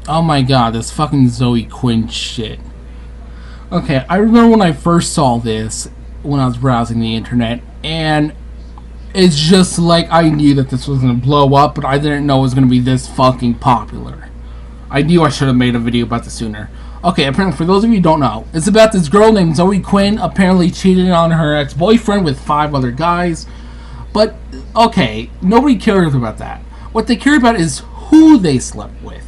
Oh my god, this fucking Zoe Quinn shit. Okay, I remember when I first saw this when I was browsing the internet, and it's just like I knew that this was gonna blow up, but I didn't know it was gonna be this fucking popular. I knew I should have made a video about this sooner. Okay, apparently, for those of you who don't know, it's about this girl named Zoe Quinn apparently cheating on her ex-boyfriend with 5 other guys. But, okay, nobody cares about that. What they care about is who they slept with.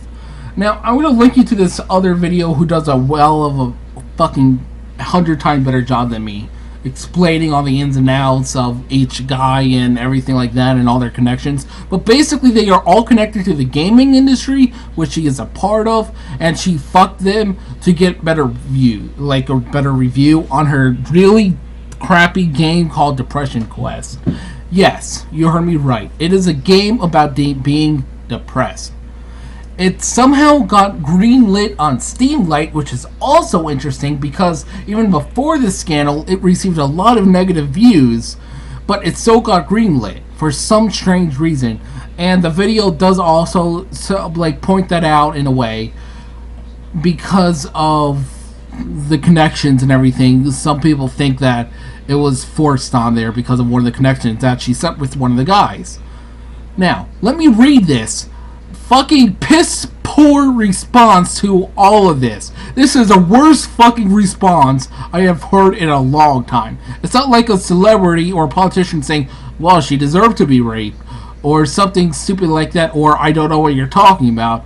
Now, I'm going to link you to this other video who does a fucking 100 times better job than me, explaining all the ins and outs of each guy and everything like that and all their connections. But basically, they are all connected to the gaming industry, which she is a part of, and she fucked them to get better better review on her really crappy game called Depression Quest. Yes, you heard me right. It is a game about being depressed. It somehow got greenlit on Steam Light, which is also interesting because even before this scandal, it received a lot of negative views, but it still got greenlit for some strange reason. And the video does also point that out in a way because of the connections and everything. Some people think that it was forced on there because of one of the connections that she slept with one of the guys. Now, let me read this fucking piss poor response to all of this. This is the worst fucking response I have heard in a long time. It's not like a celebrity or a politician saying, well, she deserved to be raped, or something stupid like that, or I don't know what you're talking about.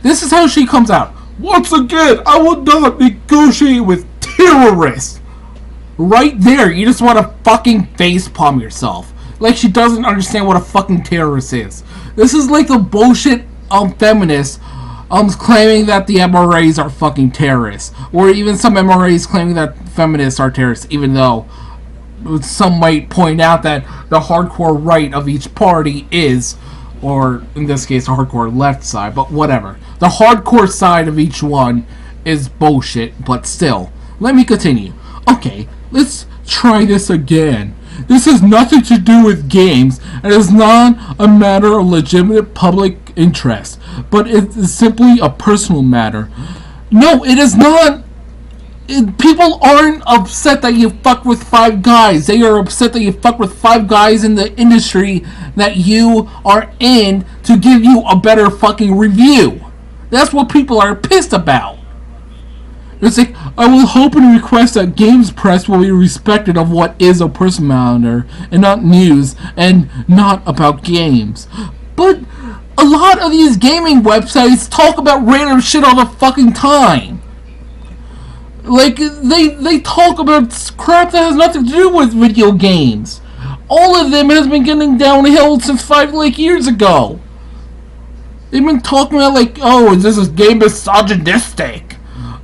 This is how she comes out. Once again, I will not negotiate with terrorists. Right there, you just want to fucking facepalm yourself. Like she doesn't understand what a fucking terrorist is. This is like the bullshit feminists claiming that the MRAs are fucking terrorists. Or even some MRAs claiming that feminists are terrorists, even though some might point out that the hardcore right of each party is, or in this case, the hardcore left side, but whatever. The hardcore side of each one is bullshit, but still. Let me continue. Okay, let's try this again. This has nothing to do with games, and is not a matter of legitimate public interest, but it is simply a personal matter. No, it is not. People aren't upset that you fuck with 5 guys. They are upset that you fuck with 5 guys in the industry that you are in to give you a better fucking review. That's what people are pissed about. It's like, I will hope and request that games press will be respected of what is a personal matter and not news and not about games. But a lot of these gaming websites talk about random shit all the fucking time. Like, they talk about crap that has nothing to do with video games. All of them has been getting downhill since 5 years ago. They've been talking about like, oh, is this game misogynistic?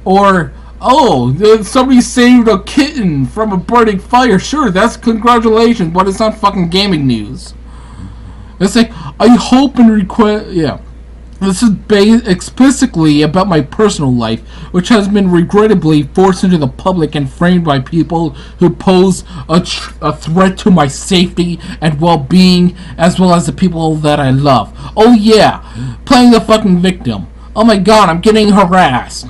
Or, oh, somebody saved a kitten from a burning fire. Sure, that's congratulations, but it's not fucking gaming news. It's like, I hope and request, yeah. This is explicitly about my personal life, which has been regrettably forced into the public and framed by people who pose a threat to my safety and well-being, as well as the people that I love. Oh yeah, playing the fucking victim. Oh my god, I'm getting harassed.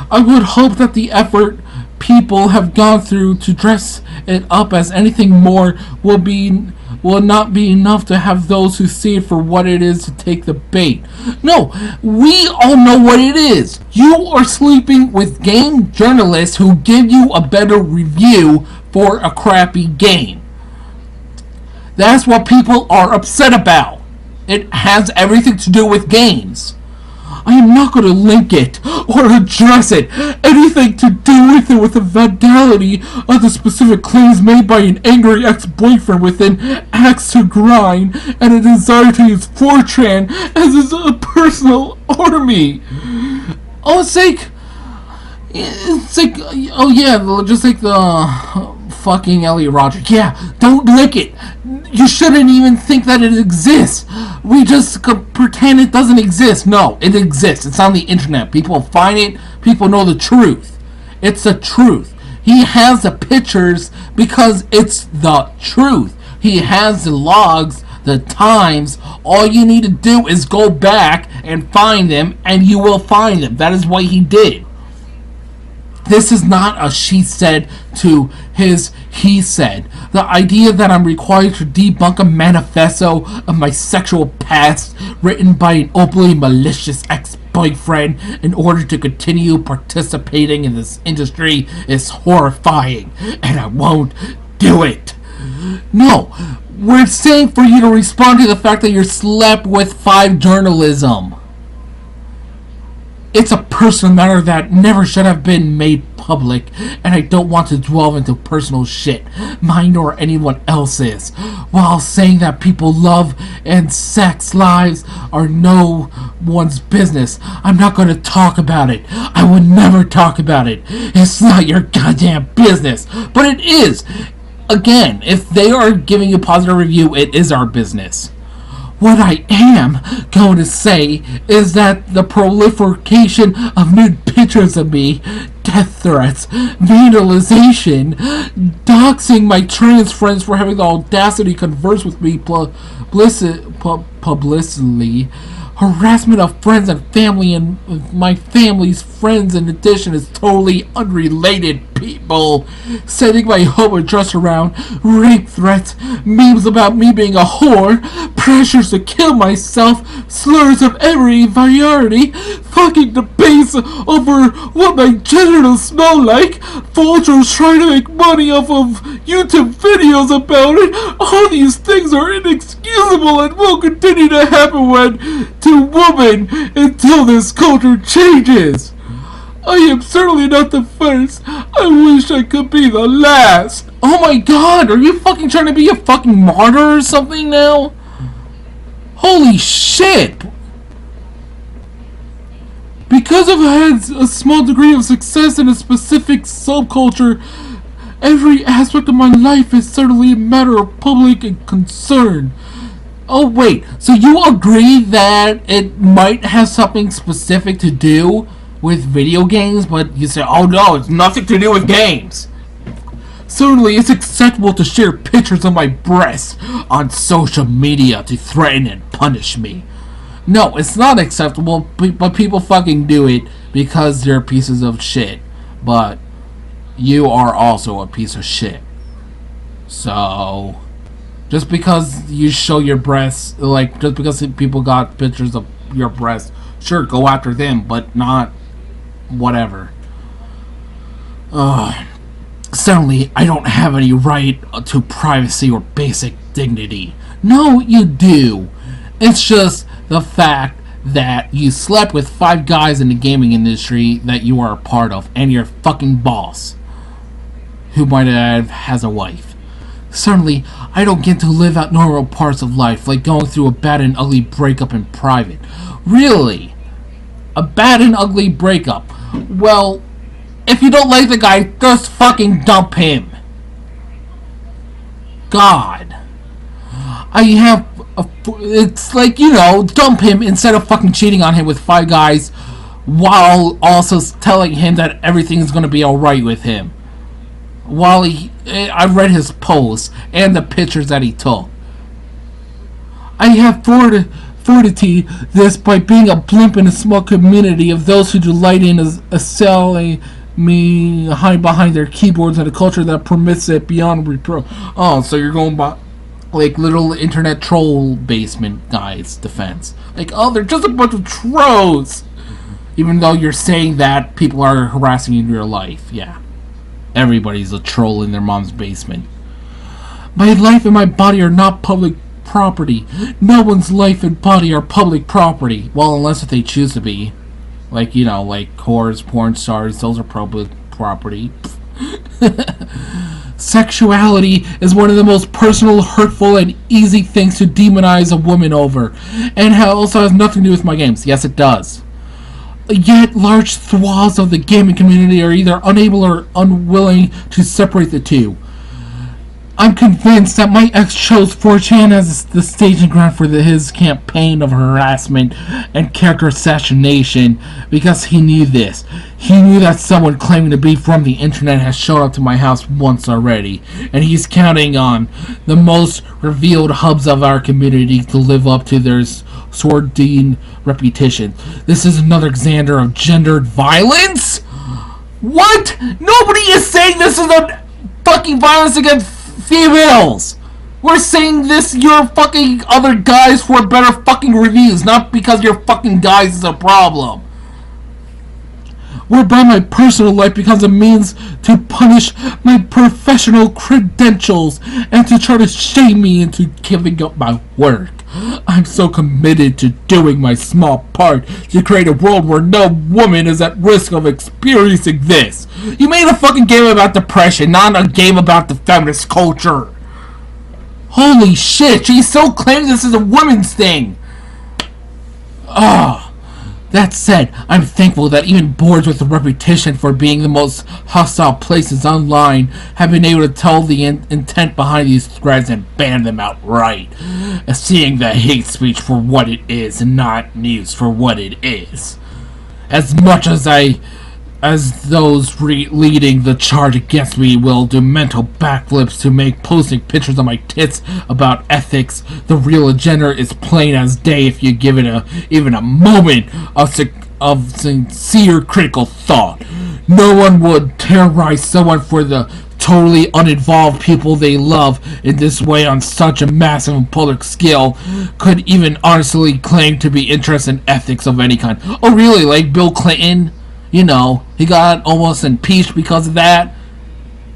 I would hope that the effort people have gone through to dress it up as anything more will not be enough to have those who see it for what it is to take the bait. No, we all know what it is. You are sleeping with game journalists who give you a better review for a crappy game. That's what people are upset about. It has everything to do with games. I am not going to link it or address it. Anything to do with it with the validity of the specific claims made by an angry ex-boyfriend with an axe to grind and a desire to use 4chan as his personal army. Oh, it's like, oh yeah, just like the fucking Elliot Rodgers. Yeah, don't link it. You shouldn't even think that it exists. We just pretend it doesn't exist. No, it exists. It's on the internet. People find it. People know the truth. It's the truth. He has the pictures because it's the truth. He has the logs the times. All you need to do is go back and find them, and you will find them. That is what he did. This is not a she said to his he said. The idea that I'm required to debunk a manifesto of my sexual past written by an openly malicious ex-boyfriend in order to continue participating in this industry is horrifying, and I won't do it. No, we're saying for you to respond to the fact that you're slept with Five journalism. It's a personal matter that never should have been made public, and I don't want to dwell into personal shit, mine or anyone else's, while saying that people love and sex lives are no one's business. I'm not going to talk about it. I would never talk about it. It's not your goddamn business. But it is. Again, if they are giving you a positive review, it is our business. What I am going to say is that the proliferation of nude pictures of me, death threats, vandalization, doxing my trans friends for having the audacity to converse with me publicly, harassment of friends and family and my family's friends in addition is totally unrelated people, sending my home address around, rape threats, memes about me being a whore, pressures to kill myself, slurs of every variety, fucking debates over what my genitals smell like, vultures trying to make money off of YouTube videos about it. All these things are inexcusable and will continue to happen to women until this culture changes. I am certainly not the first. I wish I could be the last. Oh my god, are you fucking trying to be a fucking martyr or something now? Holy shit! Because I've had a small degree of success in a specific subculture, every aspect of my life is certainly a matter of public concern. Oh wait, so you agree that it might have something specific to do with video games, but you say, oh no, it's nothing to do with games. Certainly, it's acceptable to share pictures of my breasts on social media to threaten and punish me. No, it's not acceptable, but people fucking do it because they're pieces of shit. But you are also a piece of shit. So, just because you show your breasts, like, just because people got pictures of your breasts, sure, go after them, but not whatever. Certainly, I don't have any right to privacy or basic dignity. No, you do. It's just the fact that you slept with 5 guys in the gaming industry that you are a part of, and your fucking boss, who might have has a wife. Certainly, I don't get to live out normal parts of life, like going through a bad and ugly breakup in private. Really? A bad and ugly breakup? Well, if you don't like the guy, just fucking dump him. God. It's like, dump him instead of fucking cheating on him with 5 guys while also telling him that everything's gonna be alright with him. While I read his posts and the pictures that he took. I have fortitude this by being a blimp in a small community of those who delight in selling me hide behind their keyboards and a culture that permits it beyond repro. Oh, so you're going by like little internet troll basement guys defense. Like, oh, they're just a bunch of trolls. Even though you're saying that people are harassing you in real life. Yeah. Everybody's a troll in their mom's basement. My life and my body are not public property. No one's life and body are public property. Well, unless if they choose to be. Like, like whores, porn stars, those are public property. Sexuality is one of the most personal, hurtful, and easy things to demonize a woman over. And it also has nothing to do with my games. Yes, it does. Yet, large swaths of the gaming community are either unable or unwilling to separate the two. I'm convinced that my ex chose 4chan as the staging ground for his campaign of harassment and character assassination because he knew this. He knew that someone claiming to be from the internet has shown up to my house once already, and he's counting on the most revealed hubs of our community to live up to their sordid reputation. This is another example of gendered violence? What? Nobody is saying this is a fucking violence against females. We're saying this, you're fucking other guys for better fucking reviews, not because your fucking guys is a problem. Whereby my personal life becomes a means to punish my professional credentials and to try to shame me into giving up my work. I'm so committed to doing my small part to create a world where no woman is at risk of experiencing this. You made a fucking game about depression, not a game about the feminist culture. Holy shit, she still claims this is a woman's thing. Ah. That said, I'm thankful that even boards with a reputation for being the most hostile places online have been able to tell the intent behind these threads and ban them outright, seeing the hate speech for what it is and not news for what it is. As much as those leading the charge against me will do mental backflips to make posting pictures of my tits about ethics, the real agenda is plain as day if you give it even a moment of sincere critical thought. No one would terrorize someone for the totally uninvolved people they love in this way on such a massive and public scale could even honestly claim to be interested in ethics of any kind. Oh really, like Bill Clinton? You know, he got almost impeached because of that.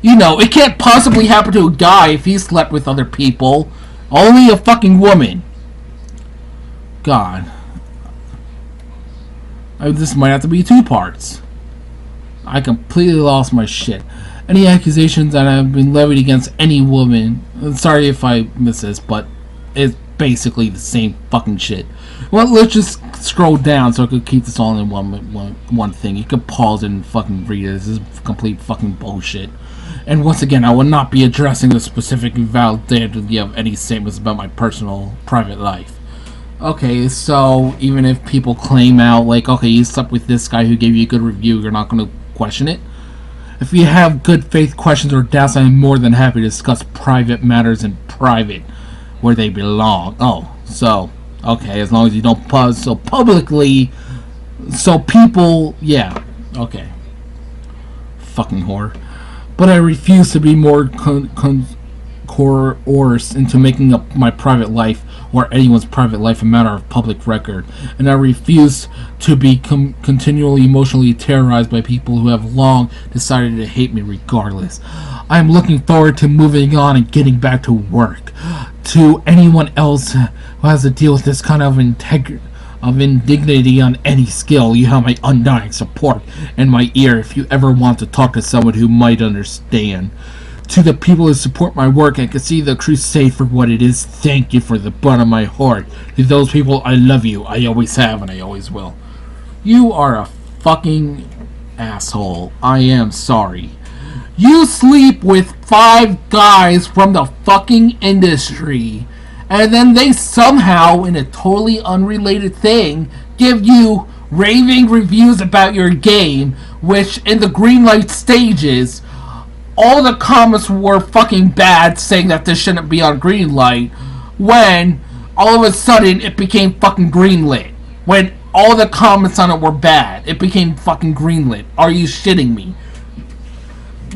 You know, it can't possibly happen to a guy if he slept with other people. Only a fucking woman. God. This might have to be 2 parts. I completely lost my shit. Any accusations that have been levied against any woman, sorry if I miss this, but it's basically the same fucking shit. Well, let's just scroll down so I could keep this all in one thing. You could pause it and fucking read it. This is complete fucking bullshit. And once again, I will not be addressing the specific validity of any statements about my personal, private life. Okay, so even if people claim out, like, okay, you slept with this guy who gave you a good review, you're not going to question it? If you have good faith questions or doubts, I am more than happy to discuss private matters in private, where they belong. Oh, so... okay, as long as you don't pause so publicly, so people, yeah, okay. Fucking whore. But I refuse to be more coerced into making up my private life or anyone's private life a matter of public record. And I refuse to be continually emotionally terrorized by people who have long decided to hate me regardless. I am looking forward to moving on and getting back to work. To anyone else who has to deal with this kind of indignity on any scale, you have my undying support and my ear if you ever want to talk to someone who might understand. To the people who support my work and can see the crusade for what it is, thank you for the bottom of my heart. To those people, I love you. I always have and I always will. You are a fucking asshole. I am sorry. You sleep with 5 guys from the fucking industry, and then they somehow, in a totally unrelated thing, give you raving reviews about your game, which in the green light stages, all the comments were fucking bad, saying that this shouldn't be on green light, when all of a sudden it became fucking greenlit. When all the comments on it were bad, it became fucking greenlit. Are you shitting me?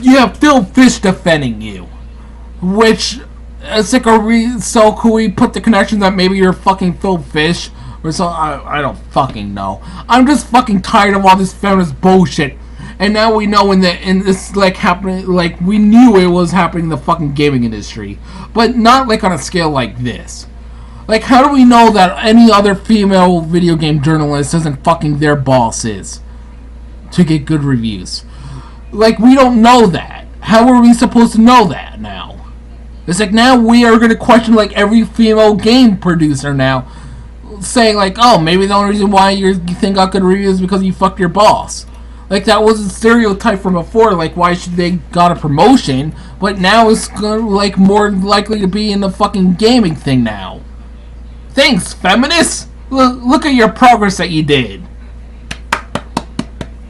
You have Phil Fish defending you, which it's like so could we put the connection that maybe you're fucking Phil Fish or so? I don't fucking know. I'm just fucking tired of all this feminist bullshit. And now we know in this like happening, like we knew it was happening in the fucking gaming industry, but not like on a scale like this. Like, how do we know that any other female video game journalist isn't fucking their bosses to get good reviews? Like, we don't know that. How are we supposed to know that now? It's like now we are going to question like every female game producer now, saying like, oh, maybe the only reason why you think I got good reviews is because you fucked your boss. Like, that was a stereotype from before. Like, why should they got a promotion? But now it's gonna, like, more likely to be in the fucking gaming thing now. Thanks, feminists! Look at your progress that you did.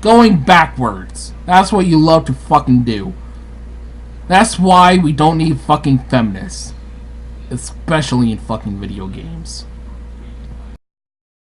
Going backwards. That's what you love to fucking do. That's why we don't need fucking feminists. Especially in fucking video games.